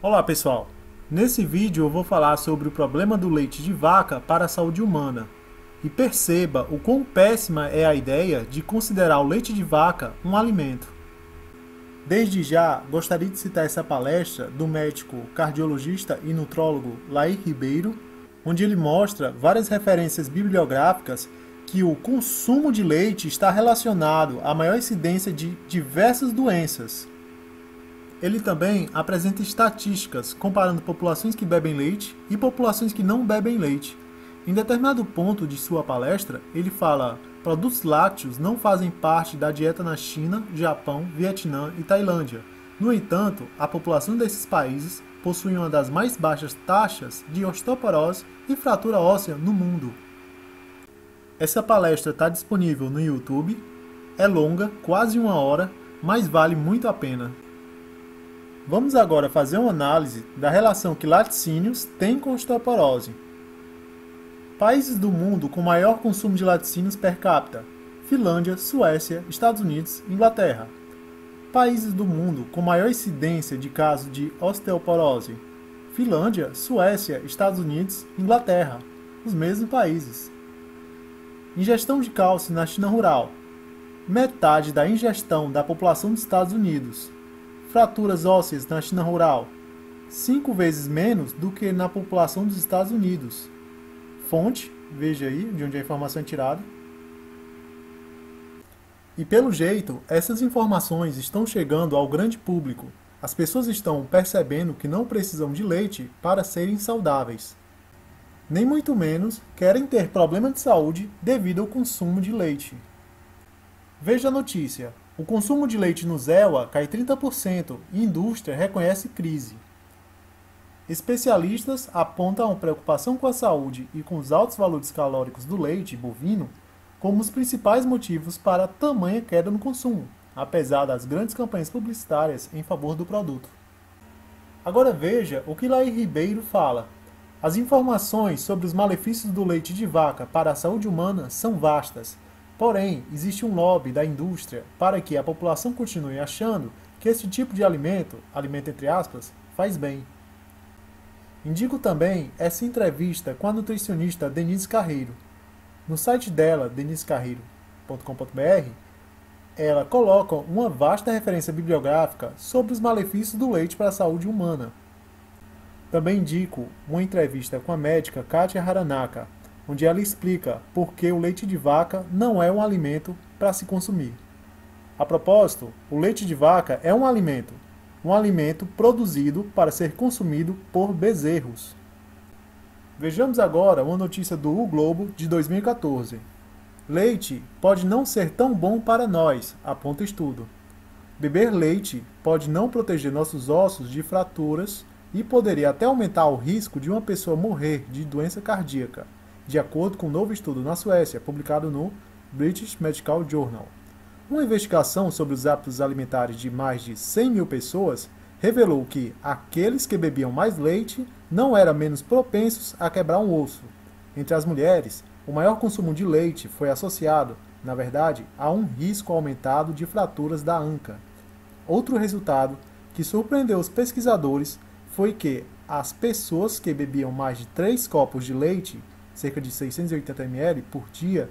Olá pessoal, nesse vídeo eu vou falar sobre o problema do leite de vaca para a saúde humana. E perceba o quão péssima é a ideia de considerar o leite de vaca um alimento. Desde já, gostaria de citar essa palestra do médico cardiologista e nutrólogo Laí Ribeiro, onde ele mostra várias referências bibliográficas que o consumo de leite está relacionado à maior incidência de diversas doenças. Ele também apresenta estatísticas comparando populações que bebem leite e populações que não bebem leite. Em determinado ponto de sua palestra, ele fala: produtos lácteos não fazem parte da dieta na China, Japão, Vietnã e Tailândia. No entanto, a população desses países possui uma das mais baixas taxas de osteoporose e fratura óssea no mundo. Essa palestra está disponível no YouTube, é longa, quase 1 hora, mas vale muito a pena. Vamos agora fazer uma análise da relação que laticínios têm com osteoporose. Países do mundo com maior consumo de laticínios per capita: Finlândia, Suécia, Estados Unidos, Inglaterra. Países do mundo com maior incidência de casos de osteoporose: Finlândia, Suécia, Estados Unidos, Inglaterra, os mesmos países. Ingestão de cálcio na China rural: metade da ingestão da população dos Estados Unidos. Fraturas ósseas na China rural: 5 vezes menos do que na população dos Estados Unidos. Fonte, veja aí de onde a informação é tirada. E pelo jeito, essas informações estão chegando ao grande público. As pessoas estão percebendo que não precisam de leite para serem saudáveis. Nem muito menos querem ter problema de saúde devido ao consumo de leite. Veja a notícia: o consumo de leite no ZEWA cai 30% e a indústria reconhece crise. Especialistas apontam a preocupação com a saúde e com os altos valores calóricos do leite bovino como os principais motivos para tamanha queda no consumo, apesar das grandes campanhas publicitárias em favor do produto. Agora veja o que Laí Ribeiro fala. As informações sobre os malefícios do leite de vaca para a saúde humana são vastas. Porém, existe um lobby da indústria para que a população continue achando que esse tipo de alimento entre aspas, faz bem. Indico também essa entrevista com a nutricionista Denise Carreiro. No site dela, denisecarreiro.com.br, ela coloca uma vasta referência bibliográfica sobre os malefícios do leite para a saúde humana. Também indico uma entrevista com a médica Kátia Haranaka, onde ela explica por que o leite de vaca não é um alimento para se consumir. A propósito, o leite de vaca é um alimento produzido para ser consumido por bezerros. Vejamos agora uma notícia do O Globo de 2014. Leite pode não ser tão bom para nós, aponta estudo. Beber leite pode não proteger nossos ossos de fraturas e poderia até aumentar o risco de uma pessoa morrer de doença cardíaca, de acordo com um novo estudo na Suécia, publicado no British Medical Journal. Uma investigação sobre os hábitos alimentares de mais de 100 mil pessoas revelou que aqueles que bebiam mais leite não eram menos propensos a quebrar um osso. Entre as mulheres, o maior consumo de leite foi associado, na verdade, a um risco aumentado de fraturas da anca. Outro resultado que surpreendeu os pesquisadores foi que as pessoas que bebiam mais de 3 copos de leite, cerca de 680 ml por dia,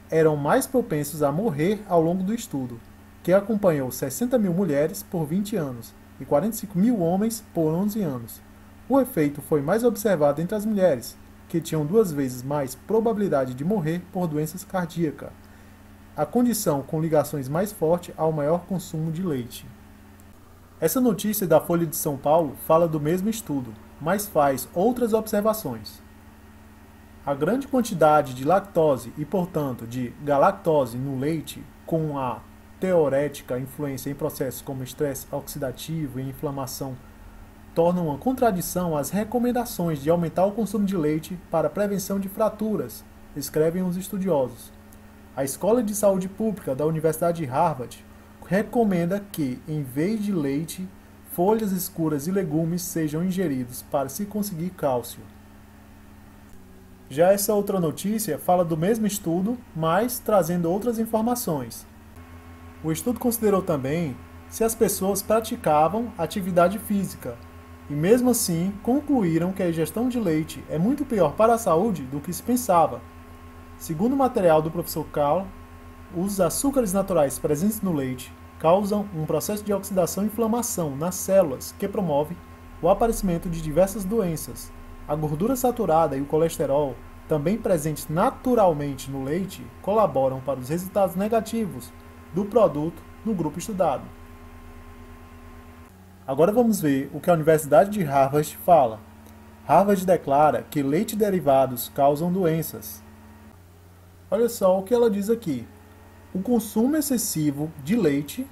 eram mais propensos a morrer ao longo do estudo, que acompanhou 60 mil mulheres por 20 anos e 45 mil homens por 11 anos. O efeito foi mais observado entre as mulheres, que tinham 2 vezes mais probabilidade de morrer por doenças cardíacas, a condição com ligações mais fortes ao maior consumo de leite. Essa notícia da Folha de São Paulo fala do mesmo estudo, mas faz outras observações. A grande quantidade de lactose e, portanto, de galactose no leite, com a teorética influência em processos como estresse oxidativo e inflamação, torna uma contradição às recomendações de aumentar o consumo de leite para a prevenção de fraturas, escrevem os estudiosos. A Escola de Saúde Pública da Universidade de Harvard recomenda que, em vez de leite, folhas escuras e legumes sejam ingeridos para se conseguir cálcio. Já essa outra notícia fala do mesmo estudo, mas trazendo outras informações. O estudo considerou também se as pessoas praticavam atividade física. e mesmo assim concluíram que a ingestão de leite é muito pior para a saúde do que se pensava. Segundo o material do professor Carl, os açúcares naturais presentes no leite causam um processo de oxidação e inflamação nas células que promove o aparecimento de diversas doenças. A gordura saturada e o colesterol, também presentes naturalmente no leite, colaboram para os resultados negativos do produto no grupo estudado. Agora vamos ver o que a Universidade de Harvard fala. Harvard declara que leite e derivados causam doenças. Olha só o que ela diz aqui. O consumo excessivo de leite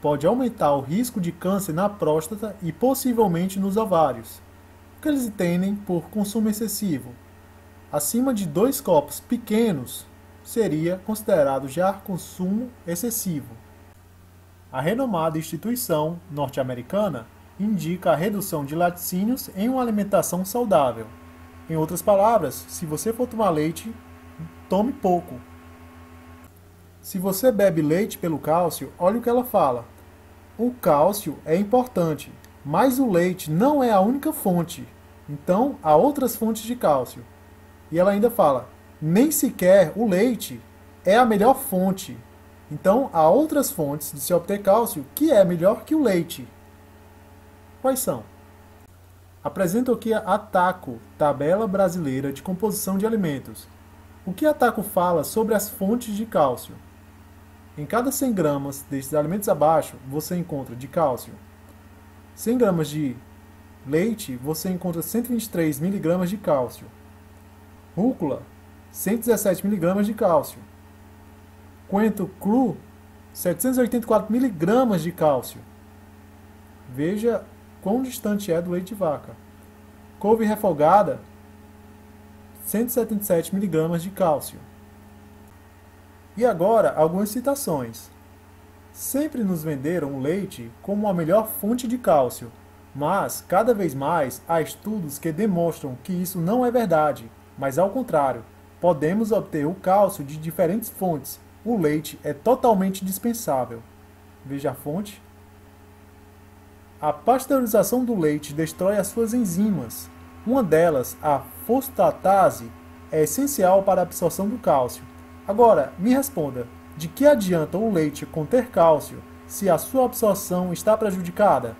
pode aumentar o risco de câncer na próstata e possivelmente nos ovários. O que eles entendem por consumo excessivo? Acima de 2 copos pequenos seria considerado já consumo excessivo. A renomada instituição norte-americana indica a redução de laticínios em uma alimentação saudável. Em outras palavras, se você for tomar leite, tome pouco. Se você bebe leite pelo cálcio, olha o que ela fala. O cálcio é importante, mas o leite não é a única fonte. Então, há outras fontes de cálcio. E ela ainda fala, nem sequer o leite é a melhor fonte. Então, há outras fontes de se obter cálcio que é melhor que o leite. Quais são? Apresento aqui a TACO, Tabela Brasileira de Composição de Alimentos. O que a TACO fala sobre as fontes de cálcio? Em cada 100 gramas desses alimentos abaixo, você encontra de cálcio. 100 gramas de leite, você encontra 123 mg de cálcio. Rúcula, 117 mg de cálcio. Coentro cru, 784 mg de cálcio. Veja quão distante é do leite de vaca. Couve refogada, 177 mg de cálcio. E agora, algumas citações. Sempre nos venderam o leite como a melhor fonte de cálcio, mas, cada vez mais, há estudos que demonstram que isso não é verdade, mas ao contrário, podemos obter o cálcio de diferentes fontes. O leite é totalmente dispensável. Veja a fonte. A pasteurização do leite destrói as suas enzimas. Uma delas, a fosfatase, é essencial para a absorção do cálcio. Agora, me responda, de que adianta o leite conter cálcio se a sua absorção está prejudicada?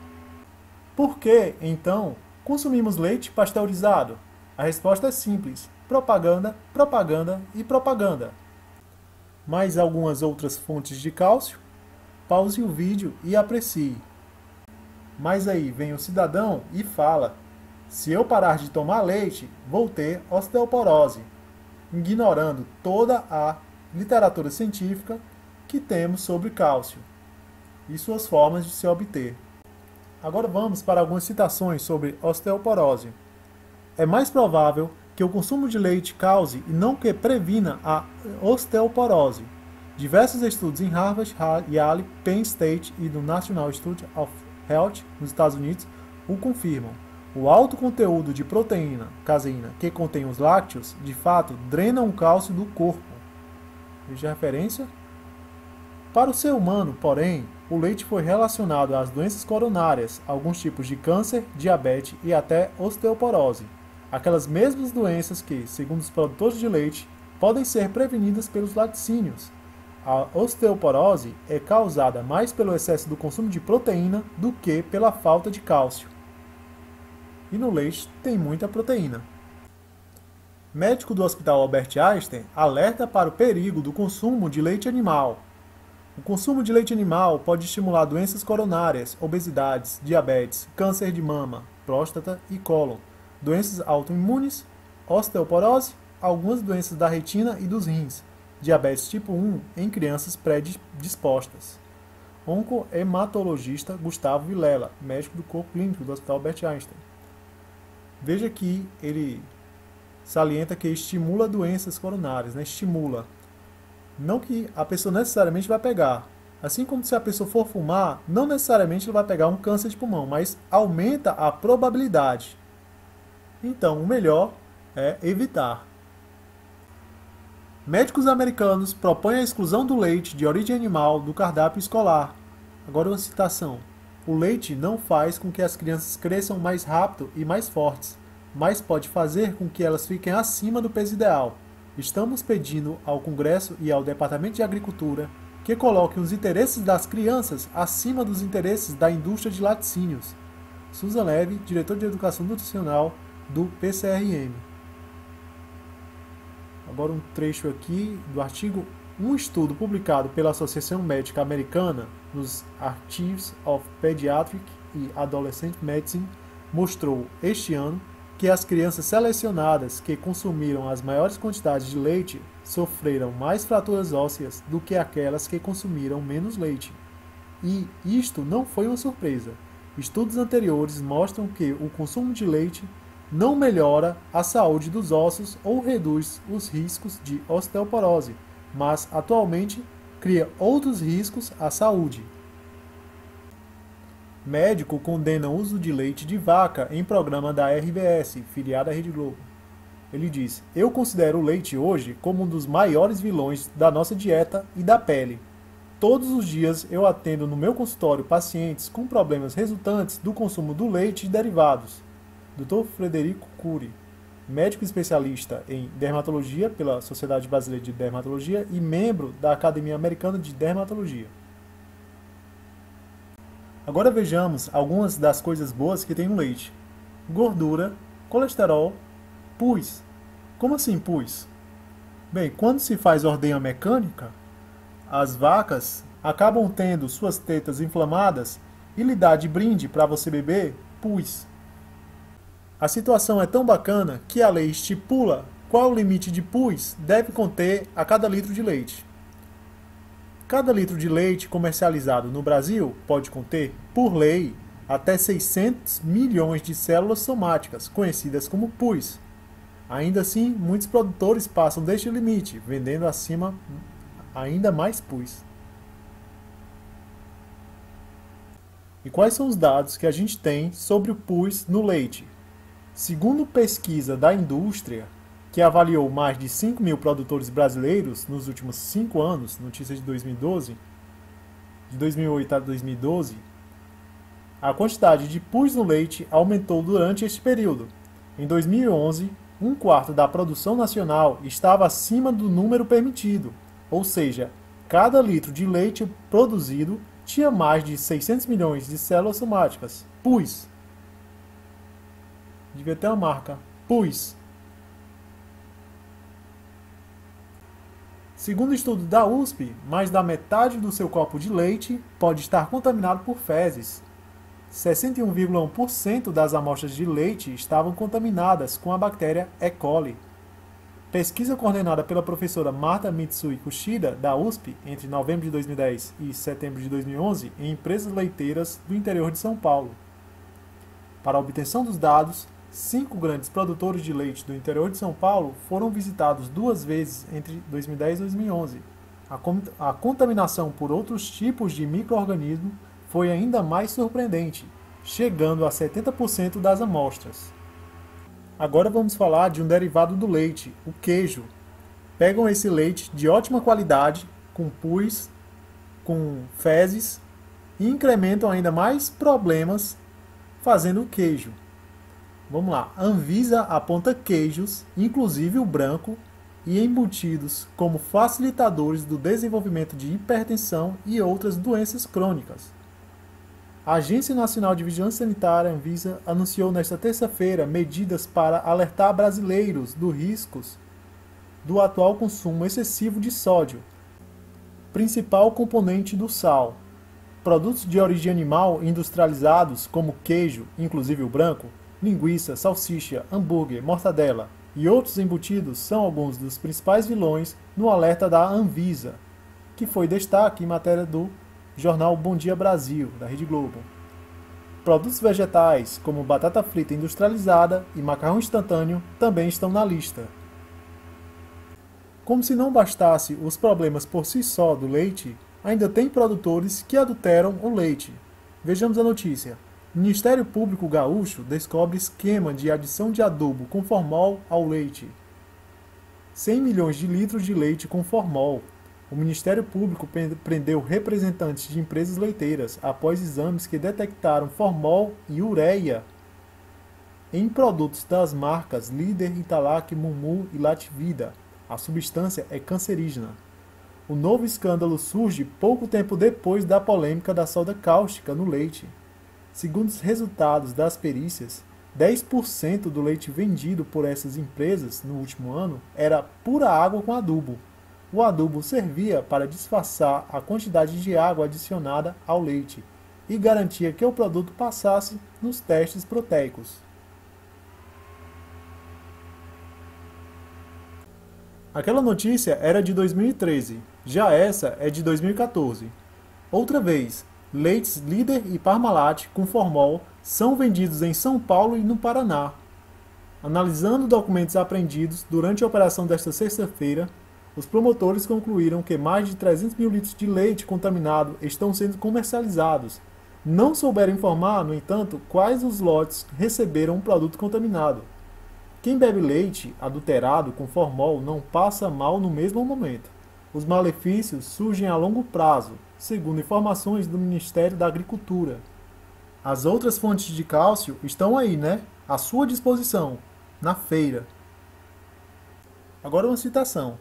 Por que, então, consumimos leite pasteurizado? A resposta é simples: propaganda, propaganda e propaganda. Mais algumas outras fontes de cálcio? Pause o vídeo e aprecie. Mas aí vem o cidadão e fala: se eu parar de tomar leite, vou ter osteoporose, ignorando toda a literatura científica que temos sobre cálcio e suas formas de se obter. Agora vamos para algumas citações sobre osteoporose. É mais provável que o consumo de leite cause e não que previna a osteoporose. Diversos estudos em Harvard, Yale, Penn State e do National Institute of Health nos Estados Unidos o confirmam. O alto conteúdo de proteína, caseína, que contém os lácteos, de fato, drena o cálcio do corpo. Veja a referência. Para o ser humano, porém, o leite foi relacionado às doenças coronárias, alguns tipos de câncer, diabetes e até osteoporose. Aquelas mesmas doenças que, segundo os produtores de leite, podem ser prevenidas pelos laticínios. A osteoporose é causada mais pelo excesso do consumo de proteína do que pela falta de cálcio. E no leite tem muita proteína. Médico do Hospital Albert Einstein alerta para o perigo do consumo de leite animal. O consumo de leite animal pode estimular doenças coronárias, obesidades, diabetes, câncer de mama, próstata e cólon, doenças autoimunes, osteoporose, algumas doenças da retina e dos rins, diabetes tipo 1 em crianças predispostas. Oncohematologista Gustavo Vilela, médico do corpo clínico do Hospital Albert Einstein. Veja que ele salienta que estimula doenças coronárias, né? Estimula. Não que a pessoa necessariamente vai pegar. Assim como se a pessoa for fumar, não necessariamente ele vai pegar um câncer de pulmão, mas aumenta a probabilidade. Então, o melhor é evitar. Médicos americanos propõem a exclusão do leite de origem animal do cardápio escolar. Agora uma citação. O leite não faz com que as crianças cresçam mais rápido e mais fortes, mas pode fazer com que elas fiquem acima do peso ideal. Estamos pedindo ao Congresso e ao Departamento de Agricultura que coloquem os interesses das crianças acima dos interesses da indústria de laticínios. Susan Levy, diretor de Educação Nutricional do PCRM. Agora um trecho aqui do artigo. Um estudo publicado pela Associação Médica Americana nos Archives of Pediatric e Adolescent Medicine mostrou este ano que as crianças selecionadas que consumiram as maiores quantidades de leite sofreram mais fraturas ósseas do que aquelas que consumiram menos leite. E isto não foi uma surpresa. Estudos anteriores mostram que o consumo de leite não melhora a saúde dos ossos ou reduz os riscos de osteoporose, mas atualmente cria outros riscos à saúde. Médico condena o uso de leite de vaca em programa da RBS, filiada à Rede Globo. Ele diz: "Eu considero o leite hoje como um dos maiores vilões da nossa dieta e da pele. Todos os dias eu atendo no meu consultório pacientes com problemas resultantes do consumo do leite e derivados." Dr. Frederico Cury, médico especialista em dermatologia pela Sociedade Brasileira de Dermatologia e membro da Academia Americana de Dermatologia. Agora vejamos algumas das coisas boas que tem no leite. Gordura, colesterol, pus. Como assim pus? Bem, quando se faz ordenha mecânica, as vacas acabam tendo suas tetas inflamadas e lhe dá de brinde para você beber pus. A situação é tão bacana que a lei estipula qual o limite de pus deve conter a cada litro de leite. Cada litro de leite comercializado no Brasil pode conter, por lei, até 600 milhões de células somáticas, conhecidas como pus. Ainda assim, muitos produtores passam deste limite, vendendo acima ainda mais pus. E quais são os dados que a gente tem sobre o pus no leite? Segundo pesquisa da indústria, que avaliou mais de 5 mil produtores brasileiros nos últimos 5 anos, notícia de 2012, de 2008 a 2012, a quantidade de pus no leite aumentou durante este período. Em 2011, um quarto da produção nacional estava acima do número permitido, ou seja, cada litro de leite produzido tinha mais de 600 milhões de células somáticas, pus. Devia ter uma marca, pus. Segundo estudo da USP, mais da metade do seu copo de leite pode estar contaminado por fezes. 61,1% das amostras de leite estavam contaminadas com a bactéria E. coli. Pesquisa coordenada pela professora Marta Mitsui Kushida, da USP, entre novembro de 2010 e setembro de 2011, em empresas leiteiras do interior de São Paulo. Para a obtenção dos dados, 5 grandes produtores de leite do interior de São Paulo foram visitados 2 vezes entre 2010 e 2011. A contaminação por outros tipos de micro-organismos foi ainda mais surpreendente, chegando a 70% das amostras. Agora vamos falar de um derivado do leite, o queijo. Pegam esse leite de ótima qualidade, com pus, com fezes, e incrementam ainda mais problemas fazendo o queijo. Vamos lá, a Anvisa aponta queijos, inclusive o branco, e embutidos como facilitadores do desenvolvimento de hipertensão e outras doenças crônicas. A Agência Nacional de Vigilância Sanitária, Anvisa, anunciou nesta terça-feira medidas para alertar brasileiros dos riscos do atual consumo excessivo de sódio, principal componente do sal. Produtos de origem animal industrializados, como queijo, inclusive o branco, linguiça, salsicha, hambúrguer, mortadela e outros embutidos são alguns dos principais vilões no alerta da Anvisa, que foi destaque em matéria do jornal Bom Dia Brasil, da Rede Globo. Produtos vegetais, como batata frita industrializada e macarrão instantâneo, também estão na lista. Como se não bastasse os problemas por si só do leite, ainda tem produtores que adulteram o leite. Vejamos a notícia. Ministério Público Gaúcho descobre esquema de adição de adubo com formol ao leite. 100 milhões de litros de leite com formol. O Ministério Público prendeu representantes de empresas leiteiras após exames que detectaram formol e ureia em produtos das marcas Líder, Italac, Mumu e Lativida. A substância é cancerígena. O novo escândalo surge pouco tempo depois da polêmica da soda cáustica no leite. Segundo os resultados das perícias, 10% do leite vendido por essas empresas no último ano era pura água com adubo. O adubo servia para disfarçar a quantidade de água adicionada ao leite e garantia que o produto passasse nos testes proteicos. Aquela notícia era de 2013, já essa é de 2014. Outra vez, leites Líder e Parmalat com formol são vendidos em São Paulo e no Paraná. Analisando documentos apreendidos durante a operação desta sexta-feira, os promotores concluíram que mais de 300 mil litros de leite contaminado estão sendo comercializados. Não souberam informar, no entanto, quais os lotes receberam um produto contaminado. Quem bebe leite adulterado com formol não passa mal no mesmo momento. Os malefícios surgem a longo prazo, segundo informações do Ministério da Agricultura. As outras fontes de cálcio estão aí, né? À sua disposição, na feira. Agora uma citação.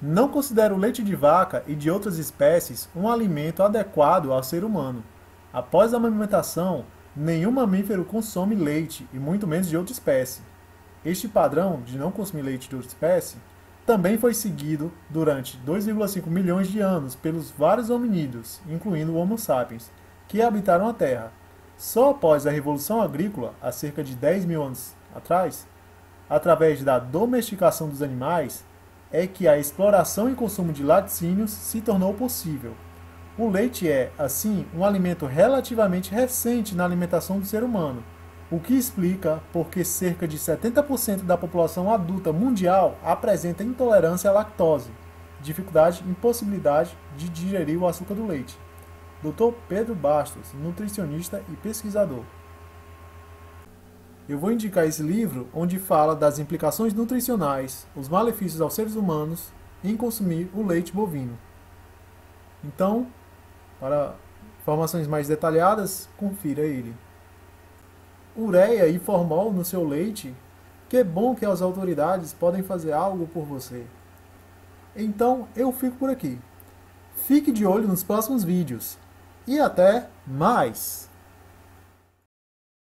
Não considero o leite de vaca e de outras espécies um alimento adequado ao ser humano. Após a amamentação, nenhum mamífero consome leite, e muito menos de outra espécie. Este padrão de não consumir leite de outra espécie também foi seguido durante 2,5 milhões de anos pelos vários hominídeos, incluindo o Homo sapiens, que habitaram a Terra. Só após a Revolução Agrícola, há cerca de 10 mil anos atrás, através da domesticação dos animais, é que a exploração e consumo de laticínios se tornou possível. O leite é, assim, um alimento relativamente recente na alimentação do ser humano, o que explica por que cerca de 70% da população adulta mundial apresenta intolerância à lactose, dificuldade e impossibilidade de digerir o açúcar do leite. Dr. Pedro Bastos, nutricionista e pesquisador. Eu vou indicar esse livro onde fala das implicações nutricionais, os malefícios aos seres humanos em consumir o leite bovino. Então, para informações mais detalhadas, confira ele. Ureia e formol no seu leite? Que bom que as autoridades podem fazer algo por você. Então, eu fico por aqui. Fique de olho nos próximos vídeos. E até mais!